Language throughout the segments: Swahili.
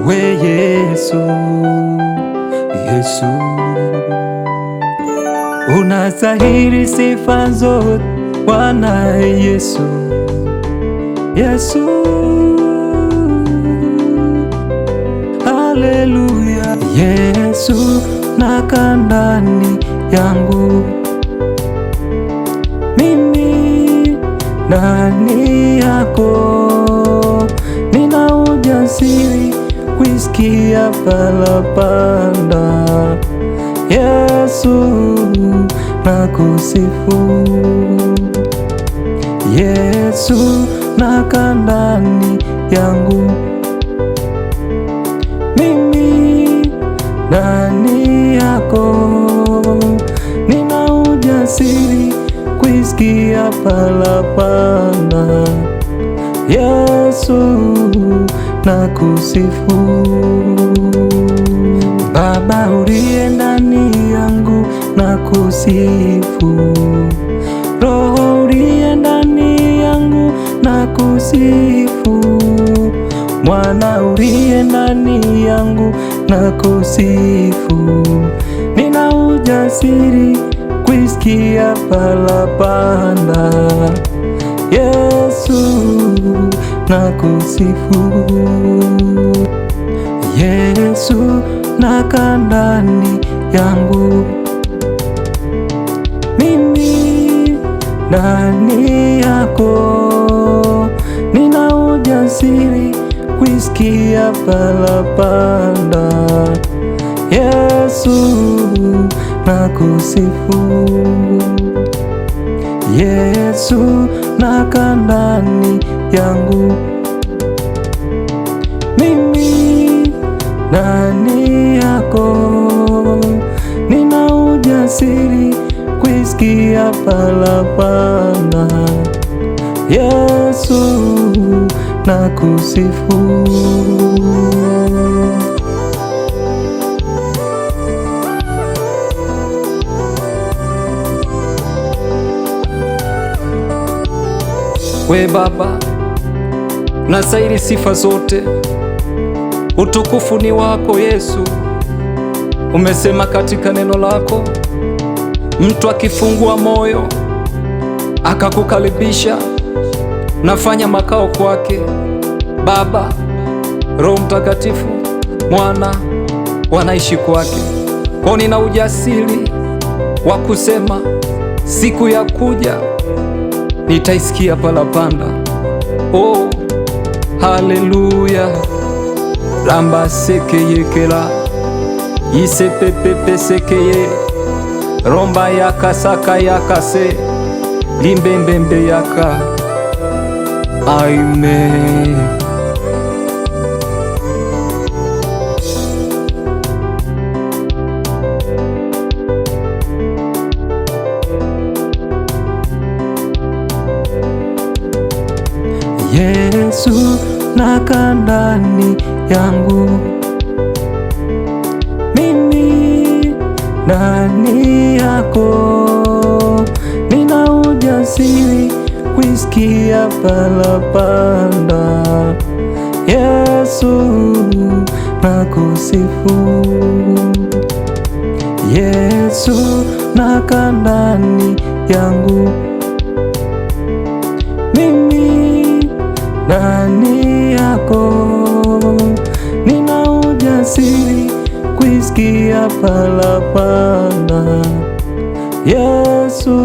we Yesu, Yesu, unastahili sifa zote Bwana Yesu, Yesu, haleluya. Yesu, nakaa ndani yangu, mimi ndani yako, nina ujasiri kuisikia parapanda. Yesu, nakusifu. Yesu, nakaa ndani yangu, mimi ndani yako, nina ujasiri kuisikia parapanda. Yesu, nakusifu. Baba uliye ndani yangu, nakusifu. Roho uliye ndani yangu, nakusifu. Mwana uliye ndani yangu, nakusifu. Nina ujasiri kuisikia parapanda. Yesu, nakusifu. Yesu, nakaa ndani yangu, mimi ndani yako, nina ujasiri kuisikia parapanda. Yesu, nakusifu. Yesu, nakaa ndani yangu, mimi ndani yako, nina ujasiri kuisikia parapanda. Yesu, nakusifu. We Baba, unastahili sifa zote, utukufu ni wako Yesu. Umesema katika neno lako, mtu akifungua moyo akakukaribisha, nafanya makao kwake. Baba, Roho Mtakatifu, Mwana wanaishi kwake. Kwa nina ujasiri wa kusema siku ya kuja nitaisikia parapanda. Oh, haleluya. Ramba sekeyekela isepepepe sekeye romba yakasaka yakase limbembembe yaka. Amen. Yesu, nakaa ndani yangu, mimi ndani yako, nina ujasiri kuisikia parapanda. Yesu, nakusifu. Yesu, nakaa ndani yangu, mimi ndani yako, nina ujasiri kuisikia parapanda. Yesu,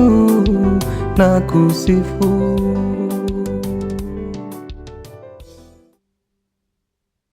nakusifu.